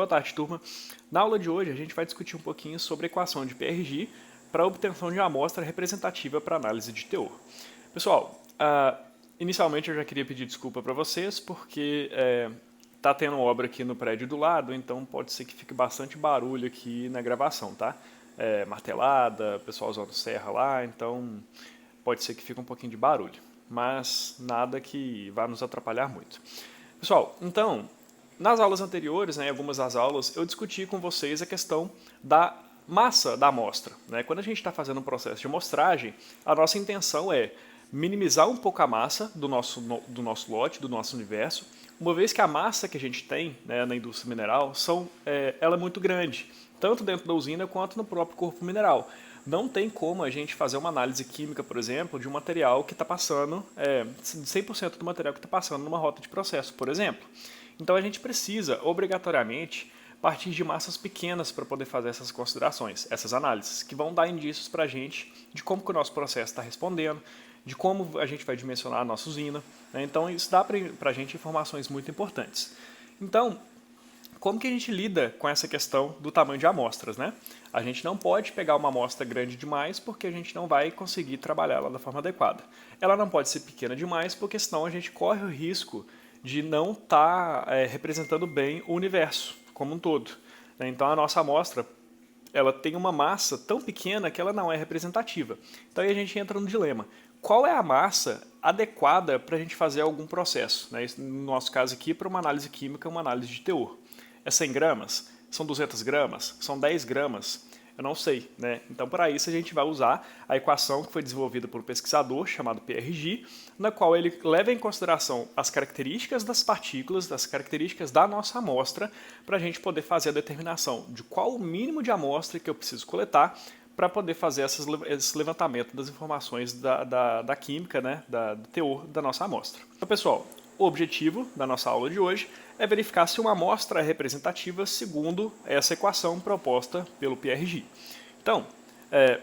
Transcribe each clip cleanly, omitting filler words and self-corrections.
Boa tarde, turma. Na aula de hoje, a gente vai discutir um pouquinho sobre a equação de PRG para a obtenção de uma amostra representativa para análise de teor. Pessoal, inicialmente eu já queria pedir desculpa para vocês, porque tá tendo obra aqui no prédio do lado, então pode ser que fique bastante barulho aqui na gravação, tá? Martelada, pessoal usando serra lá, então pode ser que fique um pouquinho de barulho, mas nada que vá nos atrapalhar muito. Pessoal, então, nas aulas anteriores, em algumas das aulas, eu discuti com vocês a questão da massa da amostra. Quando a gente está fazendo um processo de amostragem, a nossa intenção é minimizar um pouco a massa do nosso lote, do nosso universo, uma vez que a massa que a gente tem na indústria mineral ela é muito grande, tanto dentro da usina quanto no próprio corpo mineral. Não tem como a gente fazer uma análise química, por exemplo, de um material que está passando, 100% do material que está passando numa rota de processo, por exemplo. Então a gente precisa, obrigatoriamente, partir de massas pequenas para poder fazer essas considerações, essas análises, que vão dar indícios para a gente de como que o nosso processo está respondendo, de como a gente vai dimensionar a nossa usina. Então isso dá para a gente informações muito importantes. Então, como que a gente lida com essa questão do tamanho de amostras, A gente não pode pegar uma amostra grande demais porque a gente não vai conseguir trabalhar ela da forma adequada. Ela não pode ser pequena demais porque senão a gente corre o risco de não estar representando bem o universo como um todo. Então a nossa amostra ela tem uma massa tão pequena que ela não é representativa. Então aí a gente entra no dilema. Qual é a massa adequada para a gente fazer algum processo? No nosso caso aqui, para uma análise química, uma análise de teor. É 100 gramas? São 200 gramas? São 10 gramas? Eu não sei. Então, para isso, a gente vai usar a equação que foi desenvolvida por um pesquisador chamado PRG, na qual ele leva em consideração as características das partículas, as características da nossa amostra, para a gente poder fazer a determinação de qual o mínimo de amostra que eu preciso coletar para poder fazer esse levantamento das informações da química, do teor da nossa amostra. Então, pessoal, o objetivo da nossa aula de hoje é verificar se uma amostra é representativa segundo essa equação proposta pelo PRG. Então,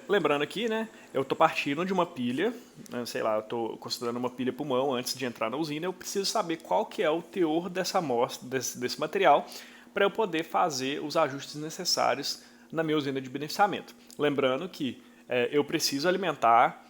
lembrando aqui, eu estou partindo de uma pilha, eu estou considerando uma pilha pulmão antes de entrar na usina, eu preciso saber qual que é o teor dessa amostra, desse material, para eu poder fazer os ajustes necessários na minha usina de beneficiamento. Lembrando que eu preciso alimentar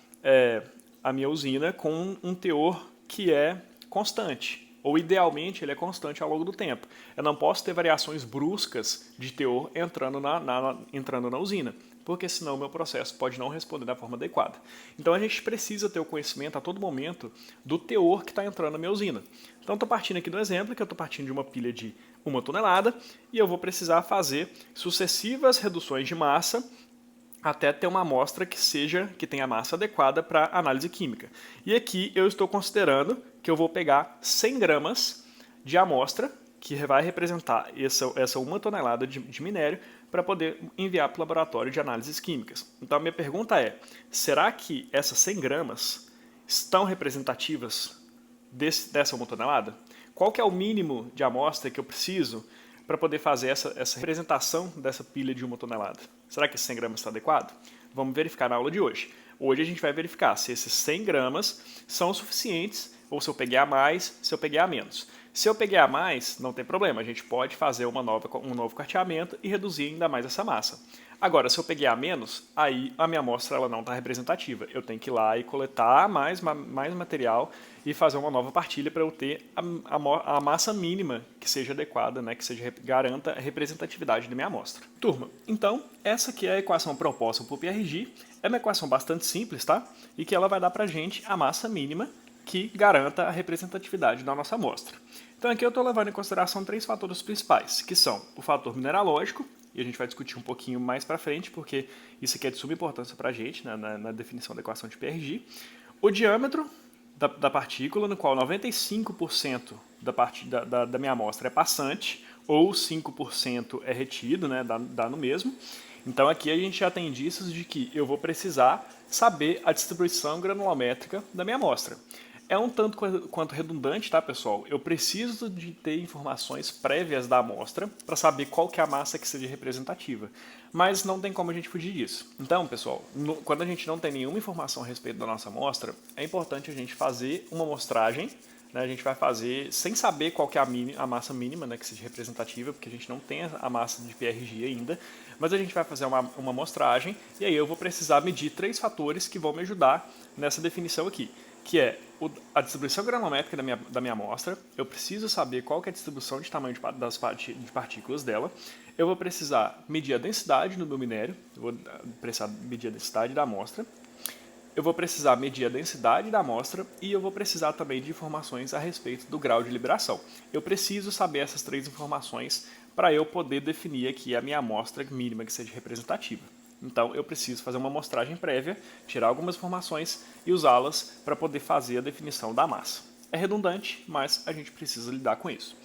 a minha usina com um teor que é constante, ou idealmente ele é constante ao longo do tempo. Eu não posso ter variações bruscas de teor entrando na usina, porque senão o meu processo pode não responder da forma adequada. Então a gente precisa ter o conhecimento a todo momento do teor que está entrando na minha usina. Então estou partindo aqui do exemplo que eu estou partindo de uma pilha de 1 tonelada e eu vou precisar fazer sucessivas reduções de massa até ter uma amostra que tenha a massa adequada para análise química. E aqui eu estou considerando que eu vou pegar 100 gramas de amostra, que vai representar essa 1 tonelada de minério, para poder enviar para o laboratório de análises químicas. Então a minha pergunta é, será que essas 100 gramas estão representativas dessa 1 tonelada? Qual que é o mínimo de amostra que eu preciso para poder fazer essa representação dessa pilha de 1 tonelada? Será que esses 100 gramas está adequado? Vamos verificar na aula de hoje. Hoje a gente vai verificar se esses 100 gramas são suficientes ou se eu peguei a mais, se eu peguei a menos. Se eu peguei a mais, não tem problema, a gente pode fazer um novo carteamento e reduzir ainda mais essa massa. Agora, se eu peguei a menos, aí a minha amostra ela não está representativa. Eu tenho que ir lá e coletar mais material e fazer uma nova partilha para eu ter a massa mínima que seja adequada, que garanta a representatividade da minha amostra. Turma, então, essa aqui é a equação proposta por PRG. É uma equação bastante simples, tá? E que ela vai dar para a gente a massa mínima que garanta a representatividade da nossa amostra. Então aqui eu estou levando em consideração 3 fatores principais, que são o fator mineralógico, e a gente vai discutir um pouquinho mais para frente, porque isso aqui é de suma importância para a gente, na definição da equação de PRG, o diâmetro da partícula, no qual 95% da minha amostra é passante, ou 5% é retido, dá no mesmo. Então aqui a gente já tem indícios de que eu vou precisar saber a distribuição granulométrica da minha amostra. É um tanto quanto redundante, tá, pessoal? Eu preciso de ter informações prévias da amostra para saber qual que é a massa que seja representativa. Mas não tem como a gente fugir disso. Então, pessoal, quando a gente não tem nenhuma informação a respeito da nossa amostra, é importante a gente fazer uma amostragem né, a gente vai fazer sem saber qual que é a massa mínima, né, que seja representativa, porque a gente não tem a massa de PRG ainda, mas a gente vai fazer uma amostragem e aí eu vou precisar medir 3 fatores que vão me ajudar nessa definição aqui, que é a distribuição granométrica da minha amostra. Eu preciso saber qual que é a distribuição de tamanho de partículas dela. Eu vou precisar medir a densidade do meu minério, eu vou precisar medir a densidade da amostra. Eu vou precisar medir a densidade da amostra e eu vou precisar também de informações a respeito do grau de liberação. Eu preciso saber essas 3 informações para eu poder definir aqui a minha amostra mínima que seja representativa. Então eu preciso fazer uma amostragem prévia, tirar algumas informações e usá-las para poder fazer a definição da massa. É redundante, mas a gente precisa lidar com isso.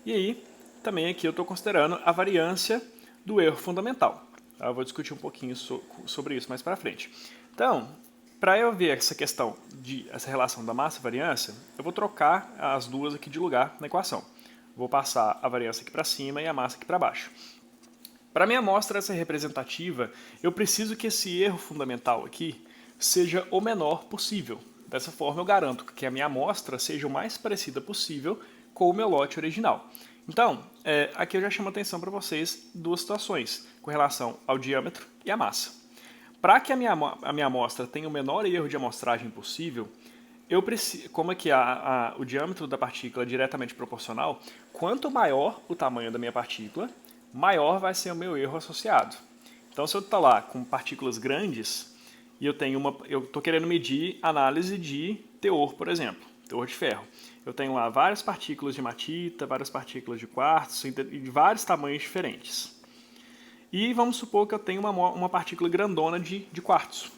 E aí, também aqui eu estou considerando a variância do erro fundamental. Eu vou discutir um pouquinho sobre isso mais para frente. Então, para eu ver essa relação da massa e variância, eu vou trocar as duas aqui de lugar na equação. Vou passar a variância aqui para cima e a massa aqui para baixo. Para minha amostra ser representativa, eu preciso que esse erro fundamental aqui seja o menor possível. Dessa forma, eu garanto que a minha amostra seja o mais parecida possível com o meu lote original. Então, aqui eu já chamo a atenção para vocês 2 situações, com relação ao diâmetro e à massa. Para que a minha amostra tenha o menor erro de amostragem possível, eu preciso, como é que o diâmetro da partícula é diretamente proporcional, quanto maior o tamanho da minha partícula, maior vai ser o meu erro associado. Então, se eu estou lá com partículas grandes e eu estou querendo medir análise de teor, por exemplo, teor de ferro. Eu tenho lá várias partículas de hematita, várias partículas de quartzo, de vários tamanhos diferentes. E vamos supor que eu tenho uma partícula grandona de quartzo.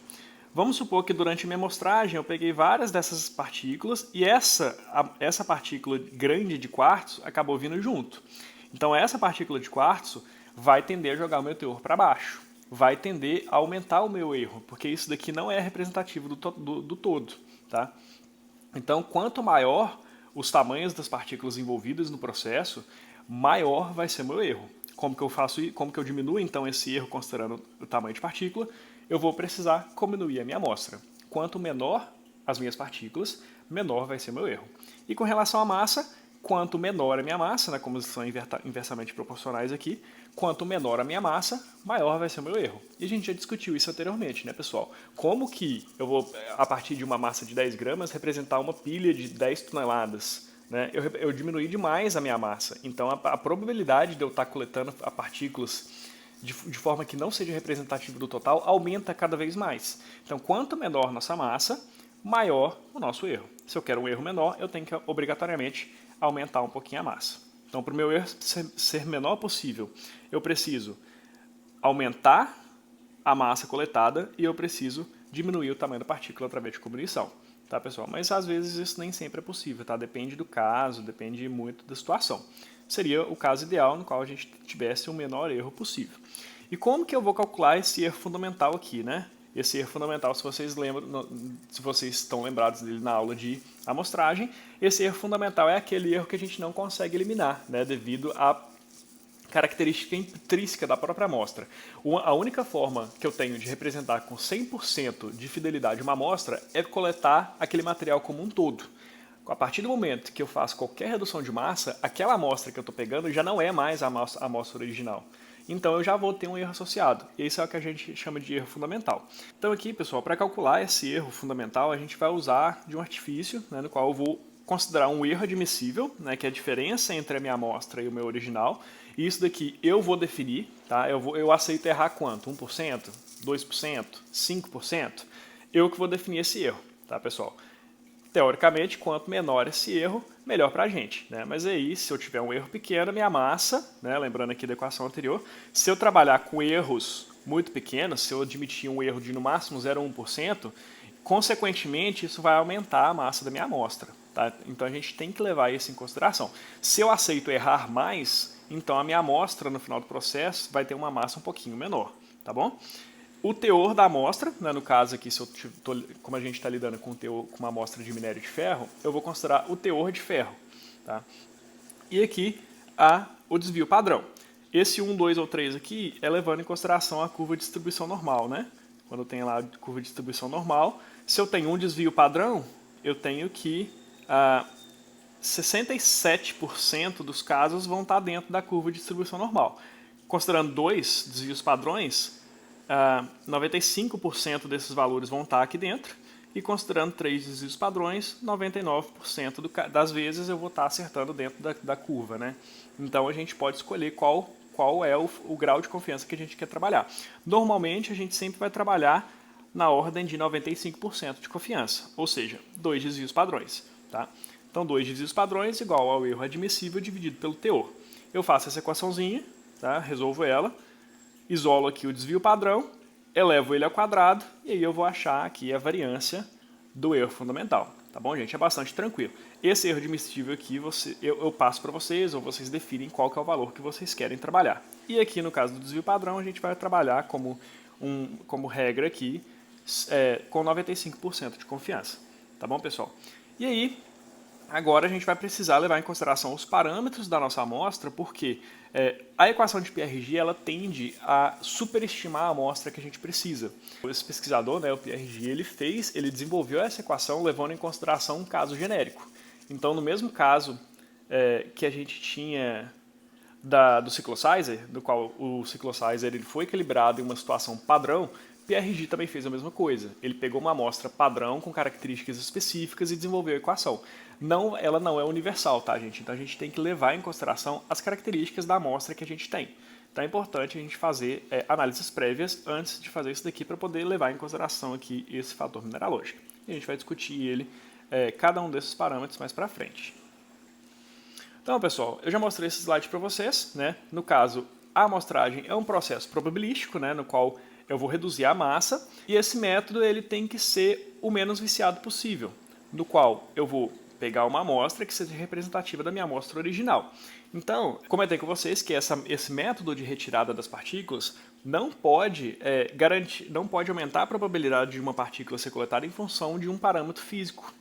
Vamos supor que durante a minha amostragem eu peguei várias dessas partículas e essa partícula grande de quartzo acabou vindo junto. Então essa partícula de quartzo vai tender a jogar o meu teor para baixo. Vai tender a aumentar o meu erro, porque isso daqui não é representativo do todo. Tá? Então quanto maior os tamanhos das partículas envolvidas no processo, maior vai ser o meu erro. Como que eu diminuo então esse erro considerando o tamanho de partícula? Eu vou precisar diminuir a minha amostra. Quanto menor as minhas partículas, menor vai ser o meu erro. E com relação à massa, quanto menor a minha massa, né, como são inversamente proporcionais aqui, quanto menor a minha massa, maior vai ser o meu erro. E a gente já discutiu isso anteriormente, né, pessoal? Como que eu vou, a partir de uma massa de 10 gramas, representar uma pilha de 10 toneladas? Né? Eu diminuí demais a minha massa. Então, a probabilidade de eu estar coletando partículas de forma que não seja representativa do total aumenta cada vez mais. Então, quanto menor nossa massa, maior o nosso erro. Se eu quero um erro menor, eu tenho que obrigatoriamente aumentar um pouquinho a massa. Então, para o meu erro ser menor possível, eu preciso aumentar a massa coletada e eu preciso diminuir o tamanho da partícula através de combinação. Tá, pessoal? Mas às vezes isso nem sempre é possível, tá? Depende do caso, depende muito da situação. Seria o caso ideal no qual a gente tivesse o menor erro possível. E como que eu vou calcular esse erro fundamental aqui, né? Esse erro fundamental, se vocês lembram, se vocês estão lembrados dele na aula de amostragem, esse erro fundamental é aquele erro que a gente não consegue eliminar, né? Devido à característica intrínseca da própria amostra. A única forma que eu tenho de representar com 100% de fidelidade uma amostra é coletar aquele material como um todo. A partir do momento que eu faço qualquer redução de massa, aquela amostra que eu estou pegando já não é mais a amostra original. Então eu já vou ter um erro associado. E isso é o que a gente chama de erro fundamental. Então aqui, pessoal, para calcular esse erro fundamental, a gente vai usar de um artifício, né, no qual eu vou considerar um erro admissível, né, que é a diferença entre a minha amostra e o meu original. E isso daqui eu vou definir, tá? Eu aceito errar quanto? 1%? 2%? 5%? Eu que vou definir esse erro, tá, pessoal? Teoricamente, quanto menor esse erro, melhor para a gente, né? Mas aí, se eu tiver um erro pequeno, minha massa, né, lembrando aqui da equação anterior, se eu trabalhar com erros muito pequenos, se eu admitir um erro de no máximo 0,1%, consequentemente, isso vai aumentar a massa da minha amostra. Tá? Então a gente tem que levar isso em consideração. Se eu aceito errar mais, então a minha amostra no final do processo vai ter uma massa um pouquinho menor, tá bom? O teor da amostra, né, no caso aqui, como a gente está lidando com uma amostra de minério de ferro, eu vou considerar o teor de ferro. Tá? E aqui o desvio padrão. Esse 1, 2 ou 3 aqui é levando em consideração a curva de distribuição normal. Né? Quando eu tenho lá a curva de distribuição normal, se eu tenho um desvio padrão, eu tenho que 67% dos casos vão estar dentro da curva de distribuição normal. Considerando 2 desvios padrões, 95% desses valores vão estar aqui dentro, e considerando 3 desvios padrões, 99% das vezes eu vou estar acertando dentro da curva, né? Então a gente pode escolher qual é o grau de confiança que a gente quer trabalhar. Normalmente a gente sempre vai trabalhar na ordem de 95% de confiança, ou seja, 2 desvios padrões. Tá? Então 2 desvios padrões igual ao erro admissível dividido pelo teor. Eu faço essa equaçãozinha, tá? Resolvo ela, isolo aqui o desvio padrão, elevo ele ao quadrado e aí eu vou achar aqui a variância do erro fundamental. Tá bom, gente? É bastante tranquilo. Esse erro admissível aqui eu passo para vocês, ou vocês definem qual que é o valor que vocês querem trabalhar. E aqui no caso do desvio padrão, a gente vai trabalhar como regra aqui, com 95% de confiança. Tá bom, pessoal? E aí, agora a gente vai precisar levar em consideração os parâmetros da nossa amostra, porque a equação de PRG ela tende a superestimar a amostra que a gente precisa. Esse pesquisador, né, o PRG, ele desenvolveu essa equação levando em consideração um caso genérico. Então, no mesmo caso que a gente tinha do Cyclosizer, do qual o Cyclosizer ele foi equilibrado em uma situação padrão, PRG também fez a mesma coisa. Ele pegou uma amostra padrão com características específicas e desenvolveu a equação. Ela não é universal, tá, gente? Então a gente tem que levar em consideração as características da amostra que a gente tem. Então é importante a gente fazer análises prévias antes de fazer isso daqui para poder levar em consideração aqui esse fator mineralógico. E a gente vai discutir ele, cada um desses parâmetros mais para frente. Então, pessoal, eu já mostrei esse slide para vocês, né? No caso, a amostragem é um processo probabilístico, né, no qual eu vou reduzir a massa, e esse método ele tem que ser o menos viciado possível, no qual eu vou pegar uma amostra que seja representativa da minha amostra original. Então, comentei com vocês que esse método de retirada das partículas não pode aumentar a probabilidade de uma partícula ser coletada em função de um parâmetro físico.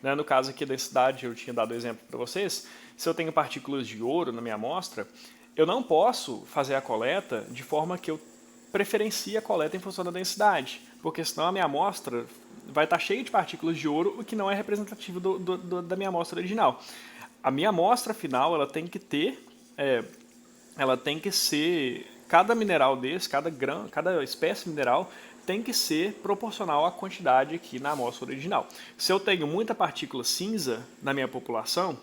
Né? No caso aqui da densidade, eu tinha dado exemplo para vocês, se eu tenho partículas de ouro na minha amostra, eu não posso fazer a coleta de forma que eu preferencie a coleta em função da densidade, porque senão a minha amostra vai estar cheia de partículas de ouro, o que não é representativo da minha amostra original. A minha amostra final ela tem que ser, cada mineral desse, cada espécie mineral tem que ser proporcional à quantidade aqui na amostra original. Se eu tenho muita partícula cinza na minha população,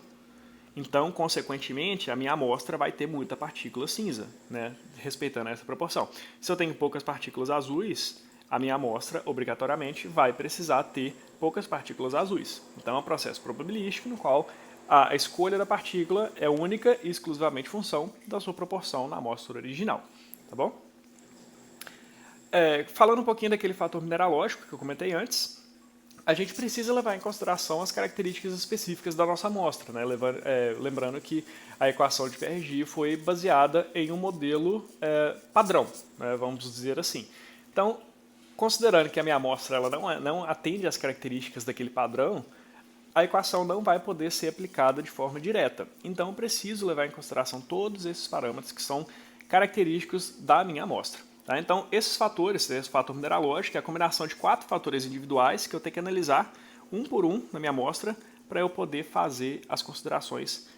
então, consequentemente, a minha amostra vai ter muita partícula cinza, né, respeitando essa proporção. Se eu tenho poucas partículas azuis, a minha amostra, obrigatoriamente, vai precisar ter poucas partículas azuis. Então, é um processo probabilístico no qual a escolha da partícula é única e exclusivamente função da sua proporção na amostra original. Tá bom? Falando um pouquinho daquele fator mineralógico que eu comentei antes, a gente precisa levar em consideração as características específicas da nossa amostra, né? Lembrando que a equação de PRG foi baseada em um modelo padrão, né? Vamos dizer assim. Então, considerando que a minha amostra ela não atende às características daquele padrão, a equação não vai poder ser aplicada de forma direta. Então, eu preciso levar em consideração todos esses parâmetros que são característicos da minha amostra. Tá? Então, esses fatores, esse fator mineralógico é a combinação de 4 fatores individuais que eu tenho que analisar um por um na minha amostra para eu poder fazer as considerações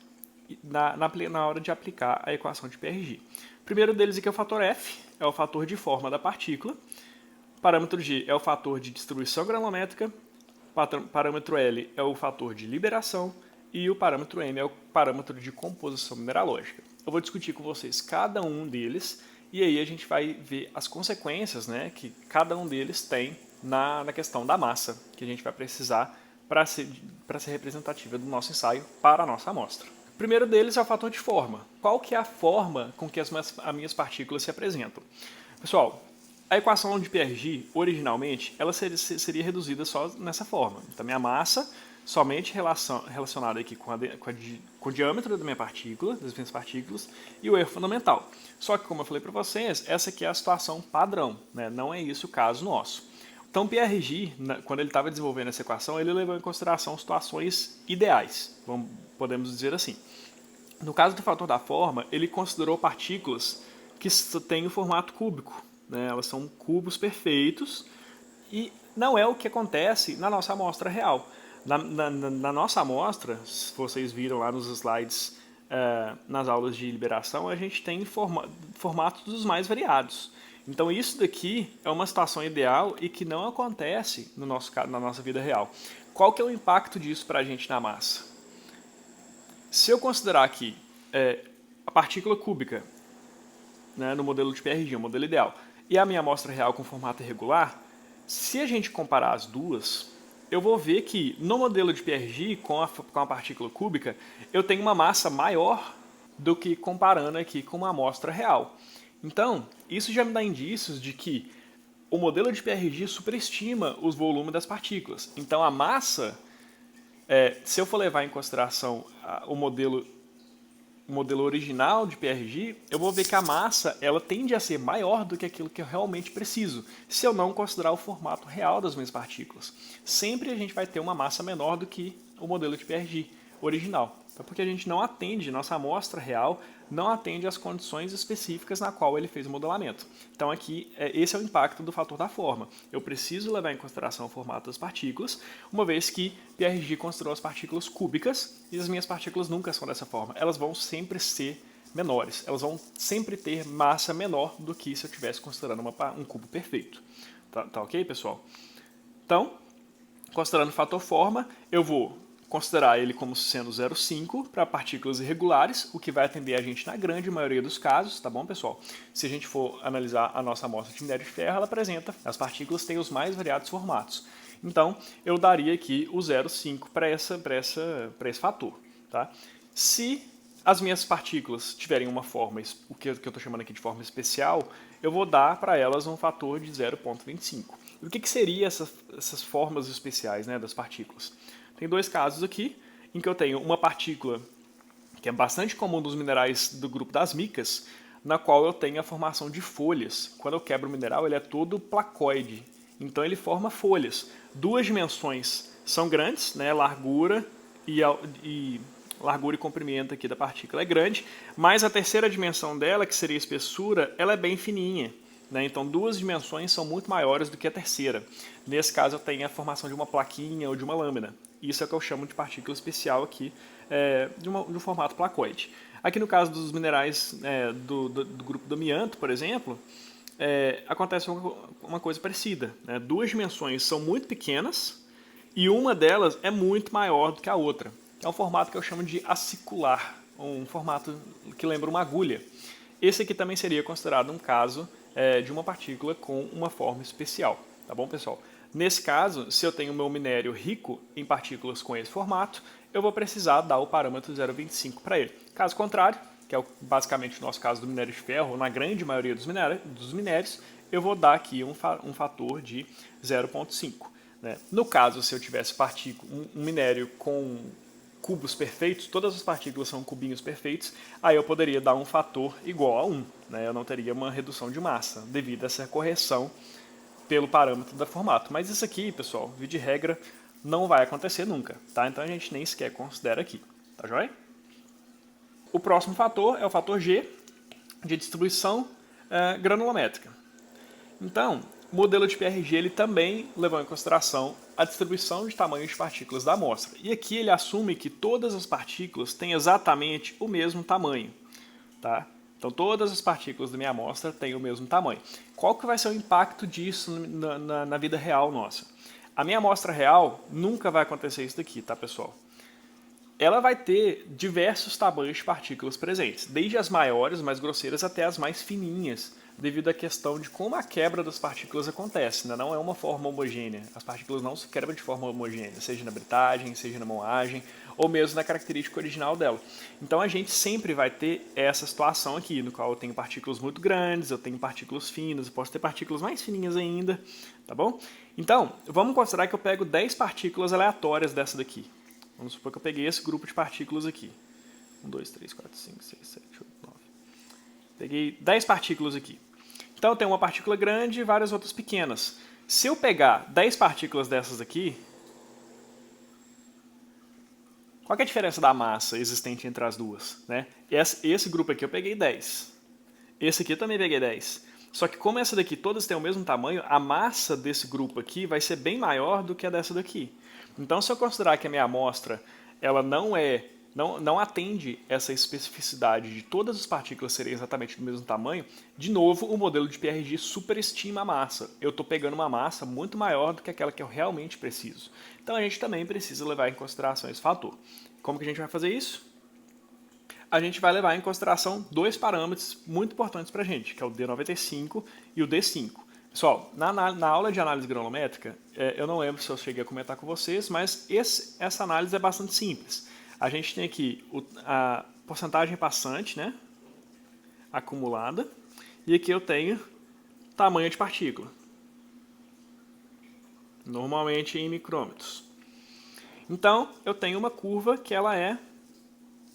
na hora de aplicar a equação de PRG. O primeiro deles aqui é o fator F, é o fator de forma da partícula. O parâmetro G é o fator de distribuição granulométrica. O parâmetro L é o fator de liberação. E o parâmetro M é o parâmetro de composição mineralógica. Eu vou discutir com vocês cada um deles. E aí a gente vai ver as consequências, né, que cada um deles tem na questão da massa que a gente vai precisar para ser representativa do nosso ensaio para a nossa amostra. O primeiro deles é o fator de forma. Qual que é a forma com que as minhas partículas se apresentam? Pessoal, a equação de PRG, originalmente, ela seria reduzida só nessa forma. Então, minha massa somente relacionada aqui com o diâmetro da minha partícula, das minhas partículas, e o erro fundamental. Só que, como eu falei para vocês, essa aqui é a situação padrão, né? Não é isso o caso nosso. Então, PRG, quando ele estava desenvolvendo essa equação, ele levou em consideração situações ideais, podemos dizer assim. No caso do fator da forma, ele considerou partículas que têm o formato cúbico, né? Elas são cubos perfeitos e não é o que acontece na nossa amostra real. Na nossa amostra, se vocês viram lá nos slides, nas aulas de liberação, a gente tem formatos dos mais variados. Então isso daqui é uma situação ideal e que não acontece no nosso, na nossa vida real. Qual que é o impacto disso para a gente na massa? Se eu considerar aqui a partícula cúbica, né, no modelo de PRG, o modelo ideal, e a minha amostra real com formato irregular, se a gente comparar as duas, eu vou ver que no modelo de PRG, com a partícula cúbica, eu tenho uma massa maior do que comparando aqui com uma amostra real. Então, isso já me dá indícios de que o modelo de PRG superestima os volumes das partículas. Então, a massa, se eu for levar em consideração o modelo original de PRG, eu vou ver que a massa ela tende a ser maior do que aquilo que eu realmente preciso, se eu não considerar o formato real das minhas partículas. Sempre a gente vai ter uma massa menor do que o modelo de PRG original, porque a gente não atende, nossa amostra real não atende às condições específicas na qual ele fez o modelamento. Então aqui, esse é o impacto do fator da forma. Eu preciso levar em consideração o formato das partículas, uma vez que PRG considerou as partículas cúbicas e as minhas partículas nunca são dessa forma. Elas vão sempre ser menores, elas vão sempre ter massa menor do que se eu estivesse considerando um cubo perfeito. Tá ok, pessoal? Então, considerando o fator forma, eu vou considerar ele como sendo 0,5 para partículas irregulares, o que vai atender a gente na grande maioria dos casos, tá bom, pessoal? Se a gente for analisar a nossa amostra de minério de ferro, ela apresenta, as partículas têm os mais variados formatos. Então, eu daria aqui o 0,5 para esse fator, tá? Se as minhas partículas tiverem uma forma, o que eu estou chamando aqui de forma especial, eu vou dar para elas um fator de 0,25. E o que seriam essas formas especiais, né, das partículas? Tem dois casos aqui, em que eu tenho uma partícula que é bastante comum dos minerais do grupo das micas, na qual eu tenho a formação de folhas. Quando eu quebro o mineral, ele é todo placoide, então ele forma folhas. Duas dimensões são grandes, né, largura e comprimento aqui da partícula é grande, mas a terceira dimensão dela, que seria a espessura, ela é bem fininha. Né? Então, duas dimensões são muito maiores do que a terceira. Nesse caso, eu tenho a formação de uma plaquinha ou de uma lâmina. Isso é o que eu chamo de partícula especial aqui, de um formato placoide. Aqui no caso dos minerais do grupo do amianto, por exemplo, acontece uma coisa parecida. Né? Duas dimensões são muito pequenas e uma delas é muito maior do que a outra. É um formato que eu chamo de acicular, um formato que lembra uma agulha. Esse aqui também seria considerado um caso de uma partícula com uma forma especial. Tá bom, pessoal? Nesse caso, se eu tenho o meu minério rico em partículas com esse formato, eu vou precisar dar o parâmetro 0,25 para ele. Caso contrário, que é basicamente o nosso caso do minério de ferro, na grande maioria dos minérios, eu vou dar aqui um fator de 0,5. Né? No caso, se eu tivesse um minério com cubos perfeitos, todas as partículas são cubinhos perfeitos, aí eu poderia dar um fator igual a 1. Né? Eu não teria uma redução de massa devido a essa correção pelo parâmetro do formato. Mas isso aqui, pessoal, via de regra, não vai acontecer nunca. Tá? Então a gente nem sequer considera aqui. Tá joia? O próximo fator é o fator G, de distribuição granulométrica. Então, o modelo de PRG ele também levou em consideração a distribuição de tamanhos de partículas da amostra. E aqui ele assume que todas as partículas têm exatamente o mesmo tamanho. Tá? Então todas as partículas da minha amostra têm o mesmo tamanho. Qual que vai ser o impacto disso na vida real nossa? A minha amostra real nunca vai acontecer isso daqui, tá, pessoal? Ela vai ter diversos tamanhos de partículas presentes, desde as maiores, mais grosseiras, até as mais fininhas, devido à questão de como a quebra das partículas acontece. Né? Não é uma forma homogênea. As partículas não se quebram de forma homogênea, seja na britagem, seja na moagem, ou mesmo na característica original dela. Então a gente sempre vai ter essa situação aqui, no qual eu tenho partículas muito grandes, eu tenho partículas finas, eu posso ter partículas mais fininhas ainda, tá bom? Então, vamos considerar que eu pego 10 partículas aleatórias dessa daqui. Vamos supor que eu peguei esse grupo de partículas aqui. 1, 2, 3, 4, 5, 6, 7, 8, 9. Peguei 10 partículas aqui. Então eu tenho uma partícula grande e várias outras pequenas. Se eu pegar 10 partículas dessas aqui, qual que é a diferença da massa existente entre as duas? Né? Esse grupo aqui eu peguei 10. Esse aqui eu também peguei 10. Só que como essa daqui todas têm o mesmo tamanho, a massa desse grupo aqui vai ser bem maior do que a dessa daqui. Então, se eu considerar que a minha amostra ela não atende essa especificidade de todas as partículas serem exatamente do mesmo tamanho, de novo, o modelo de PRG superestima a massa. Eu estou pegando uma massa muito maior do que aquela que eu realmente preciso. Então, a gente também precisa levar em consideração esse fator. Como que a gente vai fazer isso? A gente vai levar em consideração dois parâmetros muito importantes para a gente, que é o D95 e o D5. Pessoal, na aula de análise granulométrica, eu não lembro se eu cheguei a comentar com vocês, mas essa análise é bastante simples. A gente tem aqui a porcentagem passante, né, acumulada, e aqui eu tenho tamanho de partícula, normalmente em micrômetros. Então, eu tenho uma curva que ela é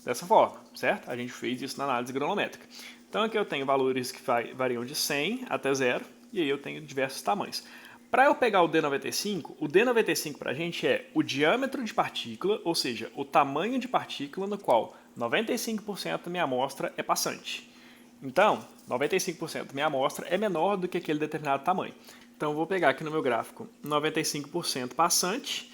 dessa forma, certo? A gente fez isso na análise granulométrica. Então aqui eu tenho valores que variam de 100 até 0, e aí eu tenho diversos tamanhos. Para eu pegar o D95 para a gente é o diâmetro de partícula, ou seja, o tamanho de partícula no qual 95% da minha amostra é passante. Então, 95% da minha amostra é menor do que aquele determinado tamanho. Então eu vou pegar aqui no meu gráfico 95% passante,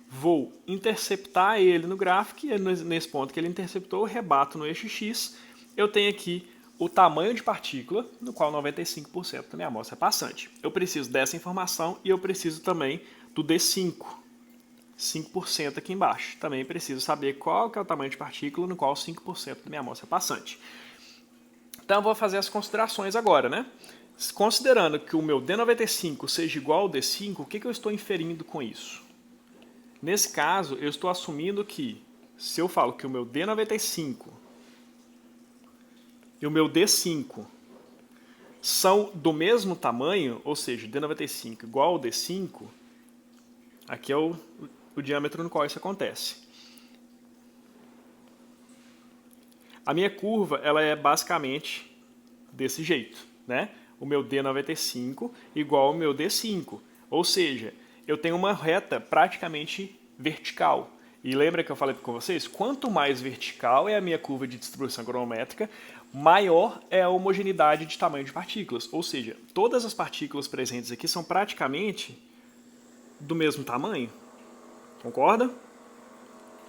vou interceptar ele no gráfico, e nesse ponto que ele interceptou, eu rebato no eixo X, eu tenho aqui o tamanho de partícula, no qual 95% da minha amostra é passante. Eu preciso dessa informação e eu preciso também do D5, 5% aqui embaixo. Também preciso saber qual que é o tamanho de partícula, no qual 5% da minha amostra é passante. Então eu vou fazer as considerações agora, né? Considerando que o meu D95 seja igual ao D5, o que eu estou inferindo com isso? Nesse caso, eu estou assumindo que, se eu falo que o meu D95 e o meu D5 são do mesmo tamanho, ou seja, D95 igual ao D5, aqui é o diâmetro no qual isso acontece. A minha curva ela é basicamente desse jeito, né? O meu D95 igual ao meu D5, ou seja, eu tenho uma reta praticamente vertical. E lembra que eu falei com vocês? Quanto mais vertical é a minha curva de distribuição granulométrica, maior é a homogeneidade de tamanho de partículas. Ou seja, todas as partículas presentes aqui são praticamente do mesmo tamanho. Concorda?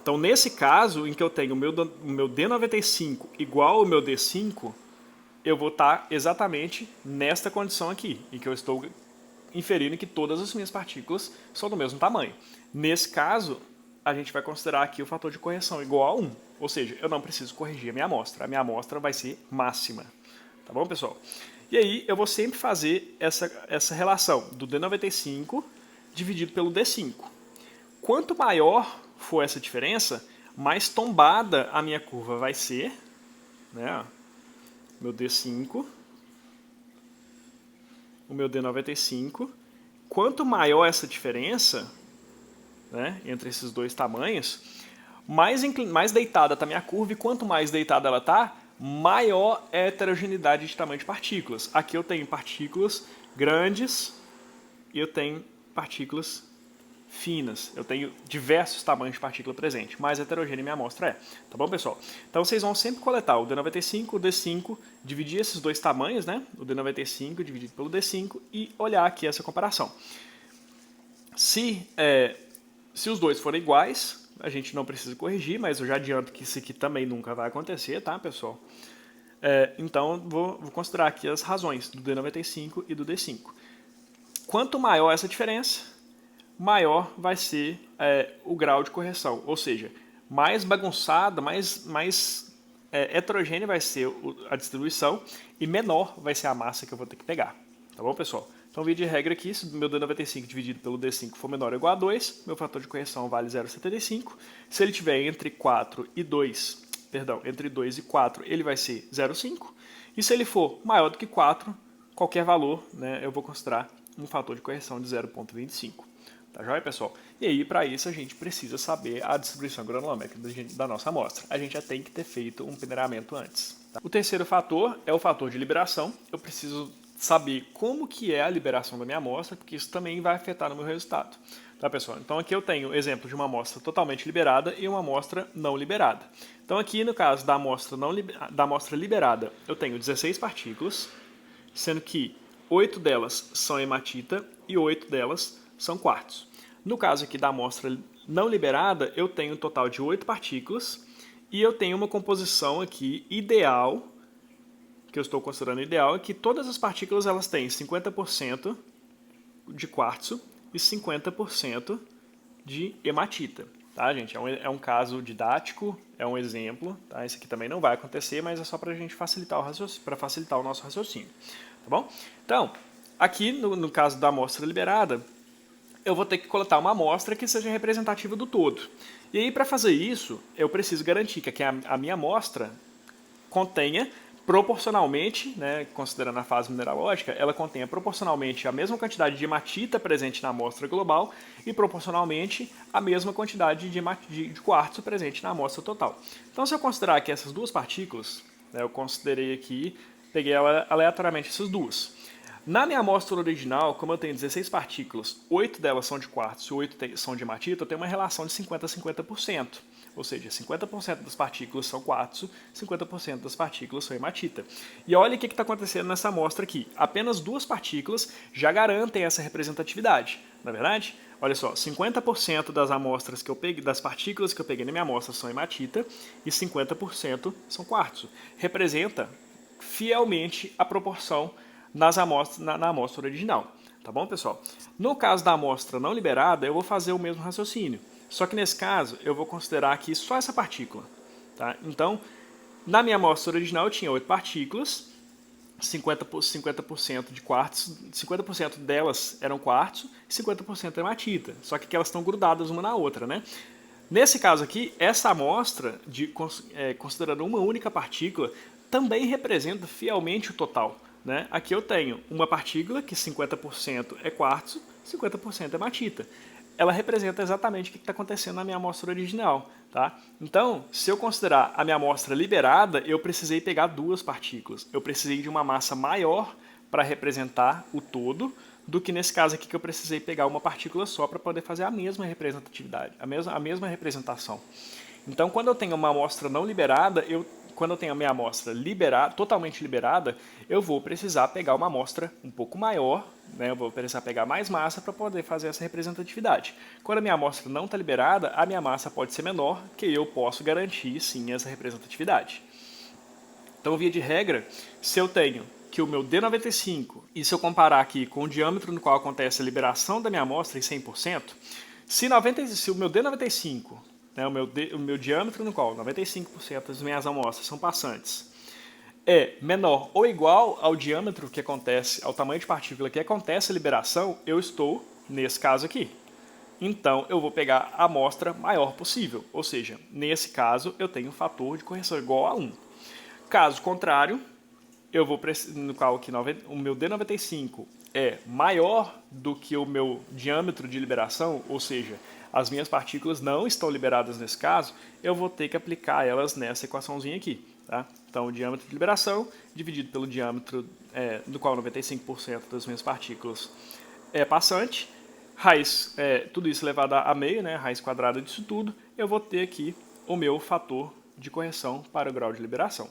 Então, nesse caso, em que eu tenho o meu D95 igual ao meu D5, eu vou estar exatamente nesta condição aqui, em que eu estou inferindo que todas as minhas partículas são do mesmo tamanho. Nesse caso, a gente vai considerar aqui o fator de correção igual a 1. Ou seja, eu não preciso corrigir a minha amostra. A minha amostra vai ser máxima. Tá bom, pessoal? E aí, eu vou sempre fazer essa relação do D95 dividido pelo D5. Quanto maior for essa diferença, mais tombada a minha curva vai ser, né? Meu D5, o meu D95. Quanto maior essa diferença, né, entre esses dois tamanhos, mais deitada está a minha curva, e quanto mais deitada ela está, maior é a heterogeneidade de tamanho de partículas. Aqui eu tenho partículas grandes e eu tenho partículas finas. Eu tenho diversos tamanhos de partícula presente, mais heterogênea minha amostra é. Tá bom, pessoal? Então vocês vão sempre coletar o D95, o D5, dividir esses dois tamanhos, né? O D95 dividido pelo D5 e olhar aqui essa comparação. Se os dois forem iguais, a gente não precisa corrigir, mas eu já adianto que isso aqui também nunca vai acontecer, tá, pessoal? Então, vou considerar aqui as razões do D95 e do D5. Quanto maior essa diferença, maior vai ser o grau de correção, ou seja, mais bagunçada, mais heterogênea vai ser a distribuição e menor vai ser a massa que eu vou ter que pegar. Tá bom, pessoal? Então, via de regra aqui, se o meu D95 dividido pelo D5 for menor ou igual a 2, meu fator de correção vale 0,75. Se ele tiver entre 4 e 2, entre 2 e 4, ele vai ser 0,5. E se ele for maior do que 4, qualquer valor, né, eu vou considerar um fator de correção de 0,25. Tá joia, pessoal? E aí, para isso, a gente precisa saber a distribuição granulométrica da nossa amostra. A gente já tem que ter feito um peneiramento antes. Tá? O terceiro fator é o fator de liberação. Eu preciso saber como que é a liberação da minha amostra, porque isso também vai afetar no meu resultado. Tá, pessoal? Então, aqui eu tenho exemplo de uma amostra totalmente liberada e uma amostra não liberada. Então, aqui, no caso da amostra liberada, eu tenho 16 partículas, sendo que 8 delas são hematita e 8 delas são quartzo. No caso aqui da amostra não liberada, eu tenho um total de 8 partículas e eu tenho uma composição aqui ideal, que eu estou considerando ideal, é que todas as partículas elas têm 50% de quartzo e 50% de hematita. Tá, gente? É um caso didático, é um exemplo. Tá? Esse aqui também não vai acontecer, mas é só para a gente facilitar o nosso raciocínio. Tá bom? Então, aqui no caso da amostra liberada, eu vou ter que coletar uma amostra que seja representativa do todo. E aí, para fazer isso, eu preciso garantir que a minha amostra contenha proporcionalmente, né, considerando a fase mineralógica, ela contenha proporcionalmente a mesma quantidade de hematita presente na amostra global e proporcionalmente a mesma quantidade de quartzo presente na amostra total. Então, se eu considerar aqui essas duas partículas, né, eu considerei aqui, peguei aleatoriamente essas duas. Na minha amostra original, como eu tenho 16 partículas, 8 delas são de quartzo e 8 são de hematita, eu tenho uma relação de 50 a 50%. Ou seja, 50% das partículas são quartzo, 50% das partículas são hematita. E olha o que está acontecendo nessa amostra aqui. Apenas duas partículas já garantem essa representatividade. Não é verdade? Olha só, 50% das amostras que eu peguei, das partículas que eu peguei na minha amostra são hematita e 50% são quartzo. Representa fielmente a proporção na amostra original. Tá bom, pessoal? No caso da amostra não liberada, eu vou fazer o mesmo raciocínio. Só que nesse caso, eu vou considerar aqui só essa partícula. Tá? Então, na minha amostra original, eu tinha 8 partículas, 50% de quartzo, 50% delas eram quartzo e 50% hematita. Só que elas estão grudadas uma na outra, né? Nesse caso aqui, essa amostra, considerando uma única partícula, também representa fielmente o total. Né? Aqui eu tenho uma partícula que 50% é quartzo, 50% é hematita. Ela representa exatamente o que está acontecendo na minha amostra original. Tá? Então, se eu considerar a minha amostra liberada, eu precisei pegar duas partículas. Eu precisei de uma massa maior para representar o todo, do que nesse caso aqui que eu precisei pegar uma partícula só para poder fazer a mesma representatividade, a mesma representação. Então, quando eu tenho uma amostra não liberada, quando eu tenho a minha amostra totalmente liberada, eu vou precisar pegar uma amostra um pouco maior, né? Eu vou precisar pegar mais massa para poder fazer essa representatividade. Quando a minha amostra não está liberada, a minha massa pode ser menor, que eu posso garantir sim essa representatividade. Então, via de regra, se eu tenho que o meu D95, e se eu comparar aqui com o diâmetro no qual acontece a liberação da minha amostra em 100%, se o meu D95, né, o meu diâmetro no qual 95% das minhas amostras são passantes, é menor ou igual ao diâmetro que acontece, ao tamanho de partícula que acontece a liberação, eu estou nesse caso aqui. Então, eu vou pegar a amostra maior possível, ou seja, nesse caso, eu tenho um fator de correção igual a 1. Caso contrário, eu vou no qual que o meu D95 é maior do que o meu diâmetro de liberação, ou seja, as minhas partículas não estão liberadas nesse caso, eu vou ter que aplicar elas nessa equaçãozinha aqui. Tá? Então, o diâmetro de liberação dividido pelo diâmetro do qual 95% das minhas partículas é passante, tudo isso elevado a meio, né, raiz quadrada disso tudo, eu vou ter aqui o meu fator de correção para o grau de liberação.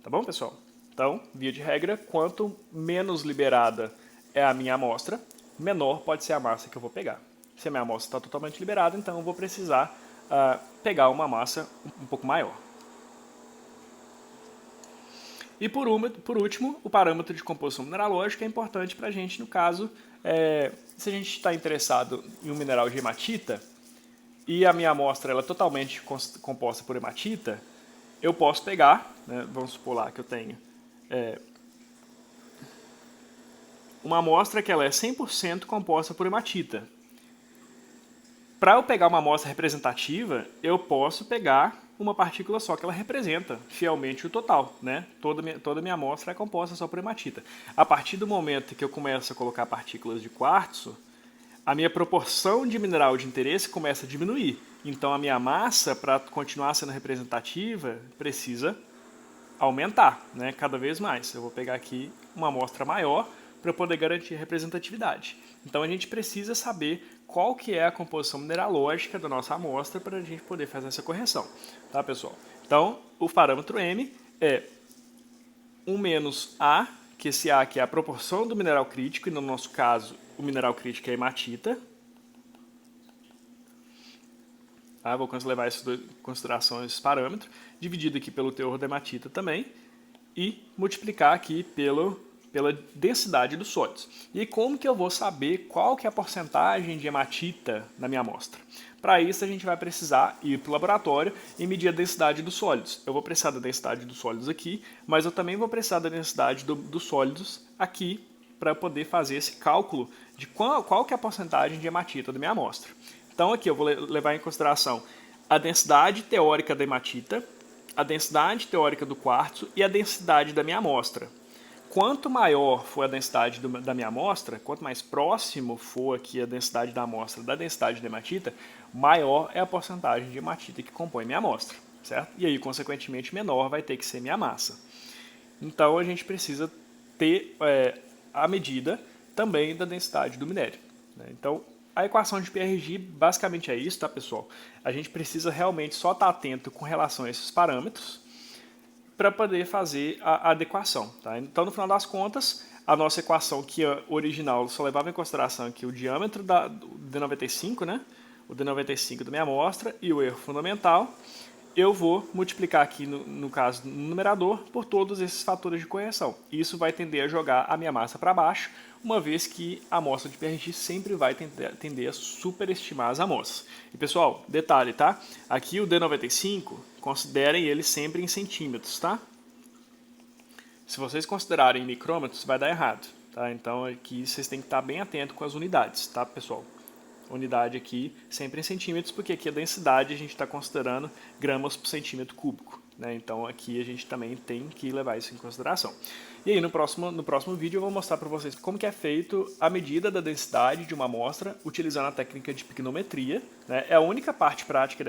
Tá bom, pessoal? Então, via de regra, quanto menos liberada é a minha amostra, menor pode ser a massa que eu vou pegar. Se a minha amostra está totalmente liberada, então eu vou precisar pegar uma massa um pouco maior. E por último, o parâmetro de composição mineralógica é importante para a gente, no caso, se a gente está interessado em um mineral de hematita e a minha amostra ela é totalmente composta por hematita, eu posso pegar, né, vamos supor lá que eu tenho uma amostra que ela é 100% composta por hematita. Para eu pegar uma amostra representativa, eu posso pegar uma partícula só que ela representa fielmente o total. Né? Toda minha amostra é composta só por hematita. A partir do momento que eu começo a colocar partículas de quartzo, a minha proporção de mineral de interesse começa a diminuir. Então, a minha massa, para continuar sendo representativa, precisa aumentar, né, cada vez mais. Eu vou pegar aqui uma amostra maior para poder garantir a representatividade. Então, a gente precisa saber qual que é a composição mineralógica da nossa amostra para a gente poder fazer essa correção. Tá, pessoal? Então, o parâmetro M é 1 menos A, que esse A aqui é a proporção do mineral crítico, e no nosso caso, o mineral crítico é a hematita. Tá? Vou levar em consideração esse parâmetro, dividido aqui pelo teor da hematita também, e multiplicar aqui pela densidade dos sólidos. E como que eu vou saber qual que é a porcentagem de hematita na minha amostra? Para isso, a gente vai precisar ir para o laboratório e medir a densidade dos sólidos. Eu vou precisar da densidade dos sólidos aqui, mas eu também vou precisar da densidade dos sólidos aqui para poder fazer esse cálculo de qual que é a porcentagem de hematita da minha amostra. Então, aqui eu vou levar em consideração a densidade teórica da hematita, a densidade teórica do quartzo e a densidade da minha amostra. Quanto maior for a densidade da minha amostra, quanto mais próximo for aqui a densidade da amostra da densidade da hematita, maior é a porcentagem de hematita que compõe minha amostra, certo? E aí, consequentemente, menor vai ter que ser minha massa. Então, a gente precisa ter a medida também da densidade do minério, né? Então, a equação de PRG basicamente é isso, tá, pessoal? A gente precisa realmente só estar atento com relação a esses parâmetros para poder fazer a adequação. Tá? Então, no final das contas, a nossa equação que original só levava em consideração aqui o diâmetro do D95, né? O D95 da minha amostra e o erro fundamental. Eu vou multiplicar aqui, no caso, no numerador, por todos esses fatores de correção. Isso vai tender a jogar a minha massa para baixo, uma vez que a amostra de PRG sempre vai tender a superestimar as amostras. E, pessoal, detalhe, tá? Aqui o D95, considerem ele sempre em centímetros, tá? Se vocês considerarem em micrômetros, vai dar errado, tá? Então, aqui vocês têm que estar bem atentos com as unidades, tá, pessoal? Unidade aqui sempre em centímetros, porque aqui a densidade a gente está considerando gramas por centímetro cúbico, né? Então aqui a gente também tem que levar isso em consideração. E aí no próximo vídeo eu vou mostrar para vocês como que é feito a medida da densidade de uma amostra utilizando a técnica de pignometria, né? É a única parte prática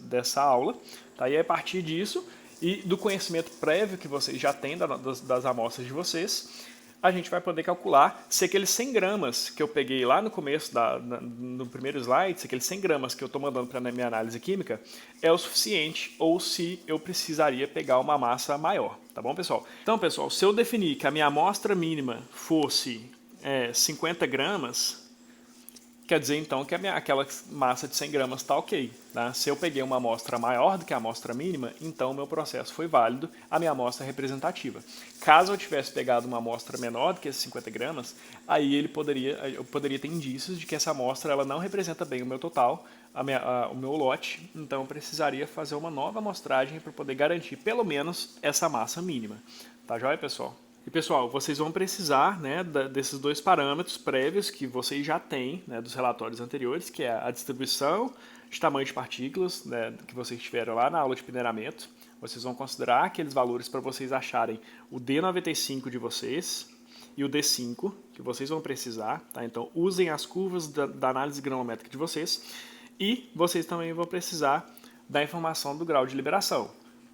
dessa aula, tá? E a partir disso e do conhecimento prévio que vocês já têm das amostras de vocês, a gente vai poder calcular se aqueles 100 gramas que eu peguei lá no começo, no primeiro slide, se aqueles 100 gramas que eu estou mandando para a minha análise química é o suficiente ou se eu precisaria pegar uma massa maior, tá bom, pessoal? Então, pessoal, se eu definir que a minha amostra mínima fosse 50 gramas, quer dizer, então, que aquela massa de 100 gramas está ok. Tá? Se eu peguei uma amostra maior do que a amostra mínima, então o meu processo foi válido, a minha amostra é representativa. Caso eu tivesse pegado uma amostra menor do que esses 50 gramas, aí eu poderia ter indícios de que essa amostra ela não representa bem o meu total, o meu lote, então eu precisaria fazer uma nova amostragem para poder garantir pelo menos essa massa mínima. Tá joia, pessoal? E, pessoal, vocês vão precisar, né, desses dois parâmetros prévios que vocês já têm, né, dos relatórios anteriores, que é a distribuição de tamanho de partículas, né, que vocês tiveram lá na aula de peneiramento. Vocês vão considerar aqueles valores para vocês acharem o D95 de vocês e o D5, que vocês vão precisar. Tá? Então, usem as curvas da análise granulométrica de vocês. E vocês também vão precisar da informação do grau de liberação.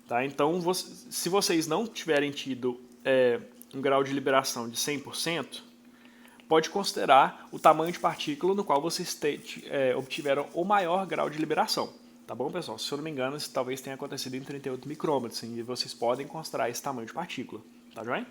Tá? Então, se vocês não tiverem tido um grau de liberação de 100%, pode considerar o tamanho de partícula no qual vocês obtiveram o maior grau de liberação. Tá bom, pessoal? Se eu não me engano, isso talvez tenha acontecido em 38 micrômetros, e vocês podem considerar esse tamanho de partícula. Tá joia?